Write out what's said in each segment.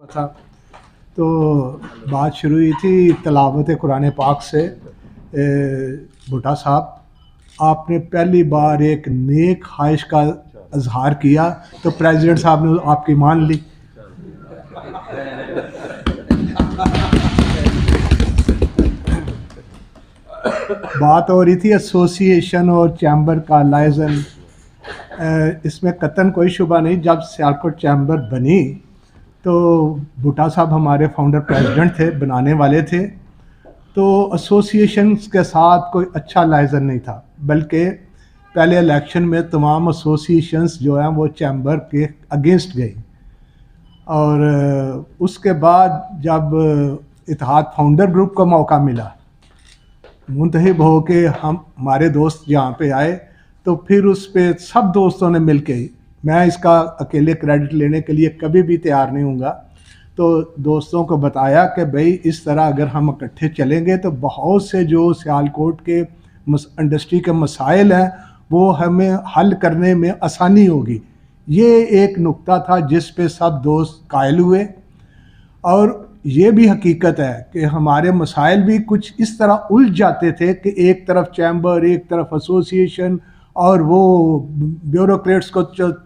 تھا تو بات شروع ہوئی تھی تلاوت قرآن پاک سے۔ بھٹا صاحب، آپ نے پہلی بار ایک نیک خواہش کا اظہار کیا تو پریزیڈنٹ صاحب نے آپ کی مان لی۔ بات ہو رہی تھی ایسوسی ایشن اور چیمبر کا لائزن، اس میں قطعاً کوئی شبہ نہیں۔ جب سیالکوٹ چیمبر بنی تو بھٹا صاحب ہمارے فاؤنڈر پریزیڈنٹ تھے، بنانے والے تھے، تو ایسوسی ایشنز کے ساتھ کوئی اچھا لائزن نہیں تھا، بلکہ پہلے الیکشن میں تمام ایسوسی ایشنز جو ہیں وہ چیمبر کے اگینسٹ گئی، اور اس کے بعد جب اتحاد فاؤنڈر گروپ کو موقع ملا منتخب ہو کے ہمارے دوست یہاں پہ آئے، تو پھر اس پہ سب دوستوں نے مل کے، میں اس کا اکیلے کریڈٹ لینے کے لیے کبھی بھی تیار نہیں ہوں گا، تو دوستوں کو بتایا کہ بھئی اس طرح اگر ہم اکٹھے چلیں گے تو بہت سے جو سیالکوٹ کے انڈسٹری کے مسائل ہیں وہ ہمیں حل کرنے میں آسانی ہوگی۔ یہ ایک نقطہ تھا جس پہ سب دوست قائل ہوئے، اور یہ بھی حقیقت ہے کہ ہمارے مسائل بھی کچھ اس طرح الجھ جاتے تھے کہ ایک طرف چیمبر، ایک طرف ایسوسی ایشن، اور وہ بیوروکریٹس کو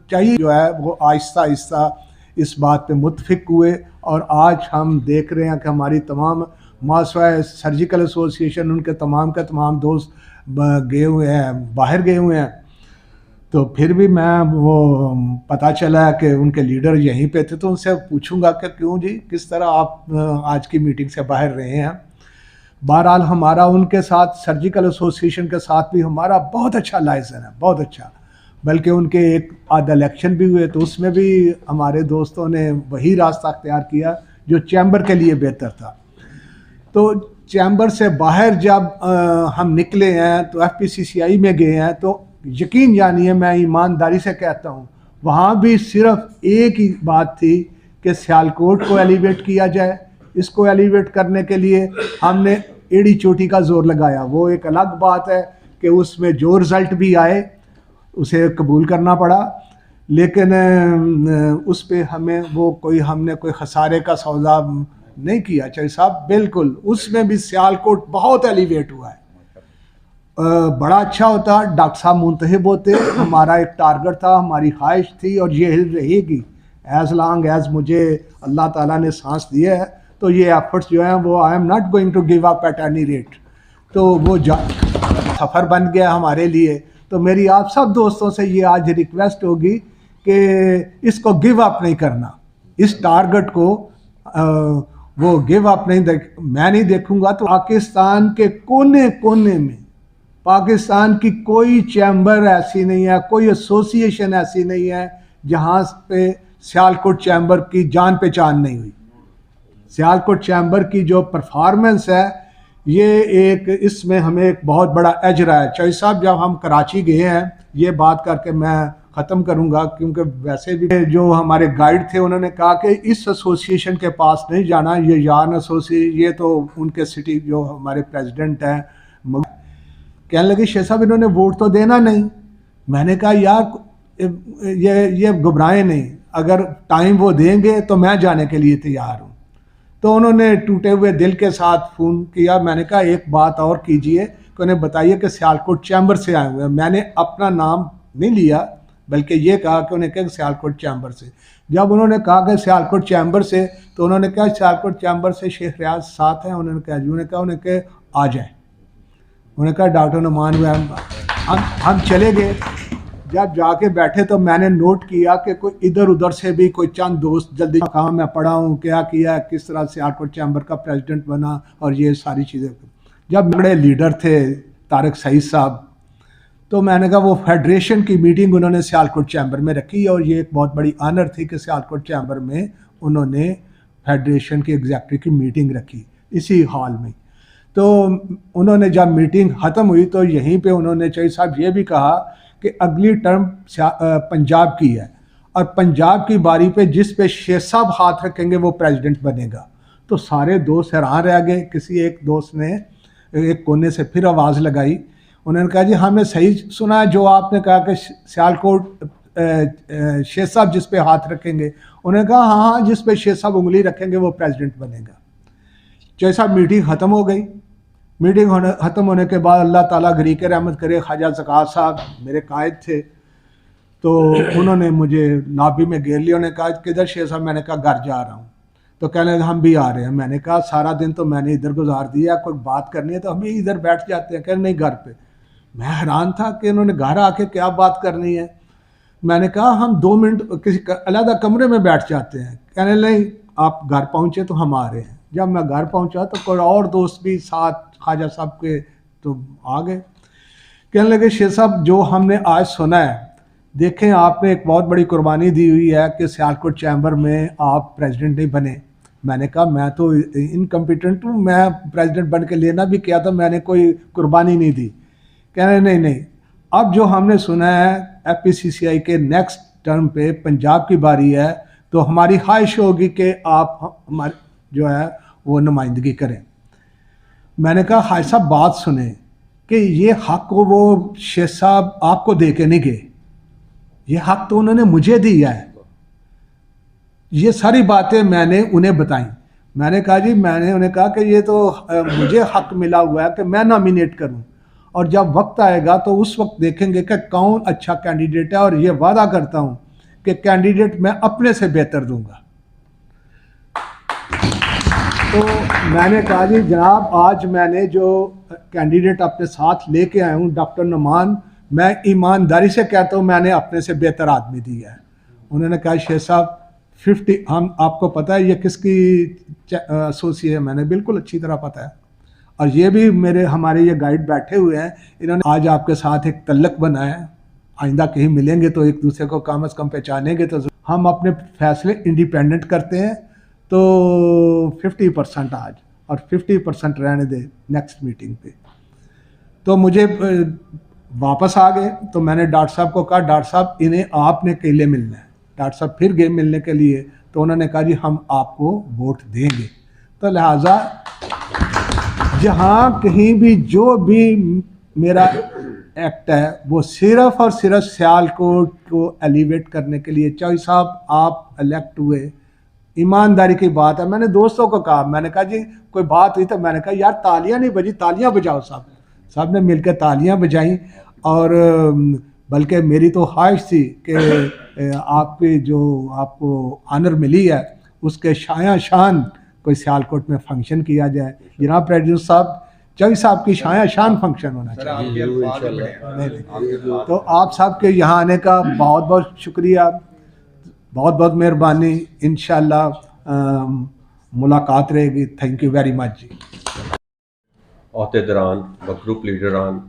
چاہیے جو ہے وہ آہستہ آہستہ اس بات پہ متفق ہوئے، اور آج ہم دیکھ رہے ہیں کہ ہماری تمام ماسوائے سرجیکل ایسوسی ایشن، ان کے تمام دوست گئے ہوئے ہیں، باہر گئے ہوئے ہیں۔ تو پھر بھی میں وہ پتہ چلا کہ ان کے لیڈر یہیں پہ تھے، تو ان سے پوچھوں گا کہ کیوں جی، کس طرح آپ آج کی میٹنگ سے باہر رہے ہیں۔ بہرحال ہمارا ان کے ساتھ، سرجیکل ایسوسی ایشن کے ساتھ بھی ہمارا بہت اچھا لائزن ہے، بہت اچھا، بلکہ ان کے ایک آدھ الیکشن بھی ہوئے تو اس میں بھی ہمارے دوستوں نے وہی راستہ اختیار کیا جو چیمبر کے لیے بہتر تھا۔ تو چیمبر سے باہر جب ہم نکلے ہیں تو ایف پی سی سی آئی میں گئے ہیں، تو یقین جانیے میں ایمانداری سے کہتا ہوں وہاں بھی صرف ایک ہی بات تھی کہ سیالکوٹ کو ایلیویٹ کیا جائے۔ اس کو ایلیویٹ کرنے کے لیے ہم نے ایڑی چوٹی کا زور لگایا۔ وہ ایک الگ بات ہے کہ اس میں جو رزلٹ بھی آئے اسے قبول کرنا پڑا، لیکن اس پہ ہمیں وہ ہم نے کوئی خسارے کا سودا نہیں کیا چاہیے صاحب، بالکل اس میں بھی سیالکوٹ بہت ایلیویٹ ہوا ہے۔ بڑا اچھا ہوتا ڈاکٹر صاحب منتخب ہوتے، ہمارا ایک ٹارگٹ تھا، ہماری خواہش تھی، اور یہ رہے گی ایز لانگ ایز مجھے اللہ تعالیٰ نے سانس دیا ہے، تو یہ ایفرٹس جو ہیں وہ I am not going to give up at any rate. تو وہ سفر بن گیا ہمارے لیے۔ تو میری آپ سب دوستوں سے یہ آج ریکویسٹ ہوگی کہ اس کو گیو اپ نہیں کرنا، اس ٹارگٹ کو وہ گیو اپ نہیں میں نہیں دیکھوں گا۔ تو پاکستان کے کونے کونے میں پاکستان کی کوئی چیمبر ایسی نہیں ہے، کوئی ایسوسی ایشن ایسی نہیں ہے جہاں پہ سیالکوٹ چیمبر کی جان پہچان نہیں ہوئی۔ سیالکوٹ چیمبر کی جو پرفارمنس ہے، یہ ایک اس میں ہمیں ایک بہت بڑا اجر ہے۔ چوہدری صاحب، جب ہم کراچی گئے ہیں، یہ بات کر کے میں ختم کروں گا، کیونکہ ویسے بھی جو ہمارے گائیڈ تھے انہوں نے کہا کہ اس ایسوسی ایشن کے پاس نہیں جانا، یہ یارن ایسوسی، یہ تو ان کے سٹی جو ہمارے پریزیڈنٹ ہیں کہنے لگے شیخ صاحب انہوں نے ووٹ تو دینا نہیں۔ میں نے کہا یار یہ گھبرائیں نہیں، اگر ٹائم وہ دیں گے تو میں جانے کے لیے تیار ہوں۔ تو انہوں نے ٹوٹے ہوئے دل کے ساتھ فون کیا۔ میں نے کہا ایک بات اور کیجئے کہ انہیں بتائیے کہ سیالکوٹ چیمبر سے آئے ہوئے ہیں۔ میں نے اپنا نام نہیں لیا، بلکہ یہ کہا کہ انہیں کہا سیالکوٹ چیمبر سے۔ جب انہوں نے کہا کہ سیالکوٹ چیمبر سے، تو انہوں نے کہا سیالکوٹ چیمبر سے شیخ ریاض ساتھ ہیں؟ انہوں نے کہا آ جائیں۔ انہوں نے کہا ڈاکٹر نعمان ہوئے، ہم چلے گئے۔ جب جا کے بیٹھے تو میں نے نوٹ کیا کہ کوئی ادھر ادھر سے بھی کوئی چند دوست جلدی کہاں میں پڑھا ہوں، کیا کیا، کس طرح سیالکوٹ چیمبر کا پریزیڈنٹ بنا، اور یہ ساری چیزیں۔ جب بڑے لیڈر تھے طارق سعید صاحب، تو میں نے کہا وہ فیڈریشن کی میٹنگ انہوں نے سیالکوٹ چیمبر میں رکھی، اور یہ ایک بہت بڑی آنر تھی کہ سیالکوٹ چیمبر میں انہوں نے فیڈریشن کی ایگزیکٹو کی میٹنگ رکھی اسی ہال میں۔ تو انہوں نے جب میٹنگ ختم ہوئی تو یہیں پہ انہوں نے چوہدری صاحب یہ بھی کہا کہ اگلی ٹرم پنجاب کی ہے، اور پنجاب کی باری پہ جس پہ شیخ صاحب ہاتھ رکھیں گے وہ پریزیڈنٹ بنے گا۔ تو سارے دوست حیران رہ گئے۔ کسی ایک دوست نے ایک کونے سے پھر آواز لگائی، انہوں نے کہا جی ہم نے صحیح سنا ہے جو آپ نے کہا کہ سیالکوٹ شیخ صاحب جس پہ ہاتھ رکھیں گے، انہوں نے کہا ہاں ہاں جس پہ شیخ صاحب انگلی رکھیں گے وہ پریزیڈنٹ بنے گا. چودھری صاحب میٹنگ ختم ہو گئی. میٹنگ ختم ہونے کے بعد اللہ تعالیٰ غریق رحمت کرے خواجہ زکات صاحب میرے قائد تھے, تو انہوں نے مجھے لابی میں گھیر لیا. انہوں نے کہا کدھر شیخ صاحب؟ میں نے کہا گھر جا رہا ہوں. تو کہنے لگے ہم بھی آ رہے ہیں. میں نے کہا سارا دن تو میں نے ادھر گزار دیا, کوئی بات کرنی ہے تو ہم بھی ادھر بیٹھ جاتے ہیں. کہنے نہیں گھر پہ. میں حیران تھا کہ انہوں نے گھر آ کے کیا بات کرنی ہے. میں نے کہا ہم 2 منٹ کسی علیحدہ کمرے میں بیٹھ جاتے ہیں. کہنے نہیں آپ گھر پہنچے تو ہم آ رہے ہیں. جب میں گھر پہنچا تو کوئی اور دوست بھی ساتھ خواجہ صاحب کے تو آ گئے. کہنے لگے شیخ صاحب جو ہم نے آج سنا ہے, دیکھیں آپ نے ایک بہت بڑی قربانی دی ہوئی ہے کہ سیالکوٹ چیمبر میں آپ پریزیڈنٹ نہیں بنے. میں نے کہا میں تو انکمپیٹنٹ ہوں, میں پریزیڈنٹ بن کے لینا بھی کیا تھا, میں نے کوئی قربانی نہیں دی. کہنے نہیں اب جو ہم نے سنا ہے ایف پی سی سی آئی کے نیکسٹ ٹرم پہ پنجاب کی باری ہے, تو ہماری خواہش ہوگی کہ آپ ہمارے جو ہے وہ نمائندگی کریں. میں نے کہا حاج صاحب بات سنیں کہ یہ حق کو وہ شیخ صاحب آپ کو دے کے نہیں گئے, یہ حق تو انہوں نے مجھے دیا ہے. یہ ساری باتیں میں نے انہیں بتائیں. میں نے کہا جی میں نے انہیں کہا کہ یہ تو مجھے حق ملا ہوا ہے کہ میں نامینیٹ کروں, اور جب وقت آئے گا تو اس وقت دیکھیں گے کہ کون اچھا کینڈیڈیٹ ہے, اور یہ وعدہ کرتا ہوں کہ کینڈیڈیٹ میں اپنے سے بہتر دوں گا. تو میں نے کہا جی جناب آج میں نے جو کینڈیڈیٹ اپنے ساتھ لے کے آیا ہوں ڈاکٹر نعمان, میں ایمانداری سے کہتا ہوں میں نے اپنے سے بہتر آدمی دیا ہے. انہوں نے کہا شیخ صاحب 50 ہم آپ کو پتہ ہے یہ کس کی ایسوسی ہے؟ میں نے بالکل اچھی طرح پتہ ہے, اور یہ بھی ہمارے یہ گائیڈ بیٹھے ہوئے ہیں, انہوں نے آج آپ کے ساتھ ایک تعلق بنایا ہے. آئندہ کہیں ملیں گے تو ایک دوسرے کو کم از کم پہچانیں گے. تو ہم اپنے فیصلے انڈیپینڈنٹ کرتے ہیں, تو 50% آج اور 50% رہنے دے نیکسٹ میٹنگ پہ. تو مجھے واپس آ گئے, تو میں نے ڈاکٹر صاحب کو کہا ڈاکٹر صاحب انہیں آپ نے اکیلے ملنا ہے. ڈاکٹر صاحب پھر گئے ملنے کے لیے, تو انہوں نے کہا جی ہم آپ کو ووٹ دیں گے. تو لہٰذا جہاں کہیں بھی جو بھی میرا ایکٹ ہے وہ صرف اور صرف سیالکوٹ کو ایلیویٹ کرنے کے لیے. چودھری صاحب آپ الیکٹ ہوئے, ایمانداری کی بات ہے. میں نے دوستوں کو کہا, میں نے کہا جی کوئی بات ہوئی تو میں نے کہا یار تالیاں نہیں بجی, تالیاں بجاؤ. صاحب نے مل کے تالیاں بجائیں, اور بلکہ میری تو خواہش تھی کہ آپ کی جو آپ کو آنر ملی ہے اس کے شایان شان کوئی سیالکوٹ میں فنکشن کیا جائے. جناب پریزیڈنٹ صاحب چودھری صاحب کی شایان شان فنکشن ہونا چاہیے. تو آپ صاحب کے یہاں آنے کا بہت بہت شکریہ, بہت بہت مہربانی. انشاءاللہ ملاقات رہے گی. تھینک یو ویری مچ جی. عہدیداران و گروپ لیڈران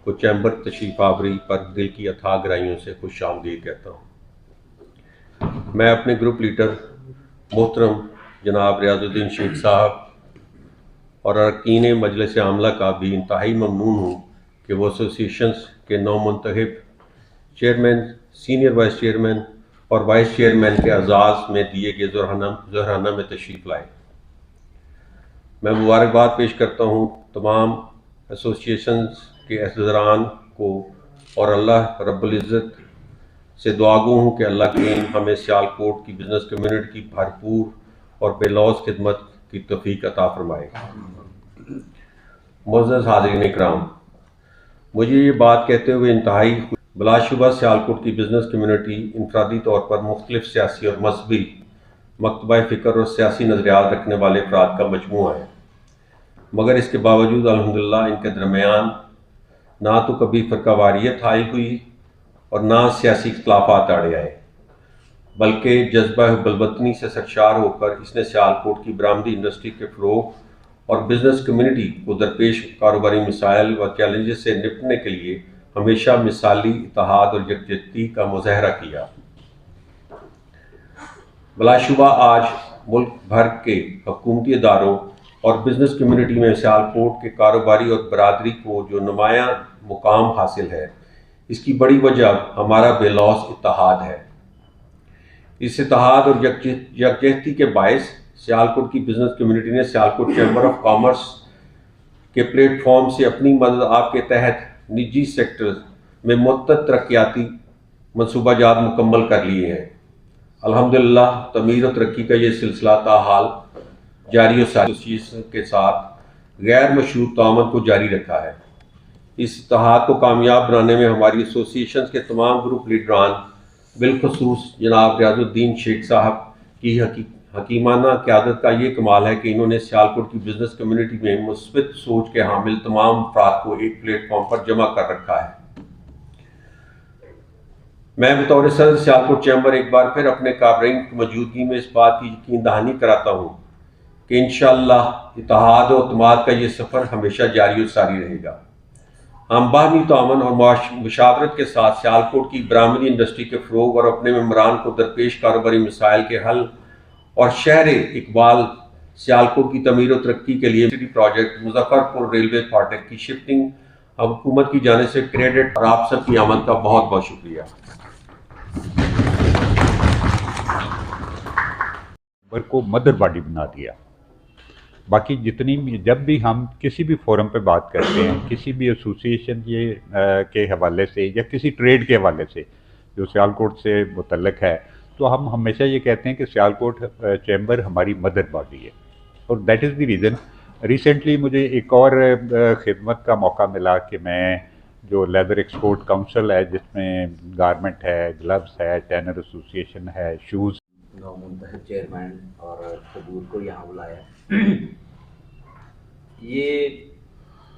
کو چیمبر تشریف آوری پر دل کی اتھاہ گہرائیوں سے خوش آمدید کہتا ہوں. میں اپنے گروپ لیڈر محترم جناب ریاض الدین شیخ صاحب اور ارکین مجلس عاملہ کا بھی انتہائی ممنون ہوں کہ وہ ایسوسی ایشنز کے نو منتخب چیئرمین, سینئر وائس چیئرمین اور وائس چیئرمین کے اعزاز میں دیے گئے ظہرانہ میں تشریف لائے. میں مبارکباد پیش کرتا ہوں تمام ایسوسی ایشنز کے عہدیداران کو, اور اللہ رب العزت سے دعا گو ہوں کہ اللہ کریم ہمیں سیالکوٹ کی بزنس کمیونٹی کی بھرپور اور بے لوث خدمت کی توفیق عطا فرمائے. معزز حاضرین اکرام, مجھے یہ بات کہتے ہوئے انتہائی بلا شبہ سیالکوٹ کی بزنس کمیونٹی انفرادی طور پر مختلف سیاسی اور مذہبی مکتبہ فکر اور سیاسی نظریات رکھنے والے افراد کا مجموعہ ہے, مگر اس کے باوجود الحمدللہ ان کے درمیان نہ تو کبھی فرقہ واریت حائل ہوئی اور نہ سیاسی اختلافات آڑے آئے, بلکہ جذبہ حب الوطنی سے سرشار ہو کر اس نے سیالکوٹ کی برآمدی انڈسٹری کے فروغ اور بزنس کمیونٹی کو درپیش کاروباری مسائل و چیلنجز سے نپٹنے کے لیے ہمیشہ مثالی اتحاد اور یکجہتی کا مظاہرہ کیا. بلا شبہ آج ملک بھر کے حکومتی اداروں اور بزنس کمیونٹی میں سیالکوٹ کے کاروباری اور برادری کو جو نمایاں مقام حاصل ہے, اس کی بڑی وجہ ہمارا بے لوث اتحاد ہے. اس اتحاد اور یکجہتی کے باعث سیالکوٹ کی بزنس کمیونٹی نے سیالکوٹ چیمبر آف کامرس کے پلیٹ فارم سے اپنی مدد آپ کے تحت نجی سیکٹر میں متعدد ترقیاتی منصوبہ جات مکمل کر لیے ہیں. الحمدللہ تعمیر و ترقی کا یہ سلسلہ تاحال جاری و ساری ایسوسی ایشن کے ساتھ غیر مشروط تعاون کو جاری رکھا ہے۔ اس اتحاد کو کامیاب بنانے میں ہماری ایسوسی ایشن کے تمام گروپ لیڈران بالخصوص جناب ریاض الدین شیخ صاحب کی حکیمانہ قیادت کا یہ کمال ہے کہ انہوں نے سیالکوٹ کی بزنس کمیونٹی میں مثبت سوچ کے حامل تمام افراد کو ایک پلیٹ فارم پر جمع کر رکھا ہے۔ میں بطور صدر سیالکوٹ چیمبر ایک بار پھر اپنے کابرین کی موجودگی میں اس بات کی یقین دہانی کراتا ہوں کہ انشاءاللہ اتحاد و اعتماد کا یہ سفر ہمیشہ جاری و ساری رہے گا۔ ہم باہمی تعاون اور مشاورت کے ساتھ سیالکوٹ کی برآمدی انڈسٹری کے فروغ اور اپنے ممبران کو درپیش کاروباری مسائل کے حل اور شہر اقبال سیالکوٹ کی تعمیر و ترقی کے لیے سٹی پروجیکٹ مظفر پور ریلوے فاٹک کی شفٹنگ حکومت کی جانب سے کریڈٹ اور آپ سب کی آمد کا بہت بہت شکریہ۔ کو مدر باڈی بنا دیا۔ باقی جتنی جب بھی ہم کسی بھی فورم پہ بات کرتے ہیں، کسی بھی ایسوسی ایشن کے حوالے سے یا کسی ٹریڈ کے حوالے سے جو سیالکوٹ سے متعلق ہے، تو ہم ہمیشہ یہ کہتے ہیں کہ سیالکوٹ چیمبر ہماری مدر باڈی ہے، اور that is the reason recently مجھے ایک اور خدمت کا موقع ملا کہ میں جو لیدر ایکسپورٹ کاؤنسل ہے، جس میں گارمنٹ ہے، گلوز ہے، ٹینر ایسوسی ایشن ہے، شوز، نو منتخب چیئرمین اور حضور کو یہاں بلایا، یہ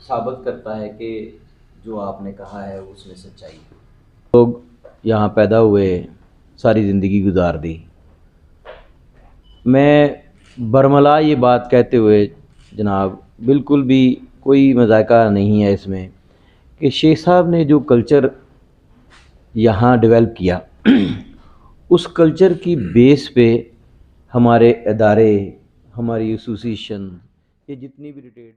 ثابت کرتا ہے کہ جو آپ نے کہا ہے اس میں سچائی ہے۔ لوگ یہاں پیدا ہوئے، ساری زندگی گزار دی۔ میں برملا یہ بات کہتے ہوئے جناب بالکل بھی کوئی مذائقہ نہیں ہے اس میں کہ شیخ صاحب نے جو کلچر یہاں ڈیولپ کیا، اس کلچر کی بیس پہ ہمارے ادارے، ہماری ایسوسی ایشن، یہ جتنی بھی ریٹیڈ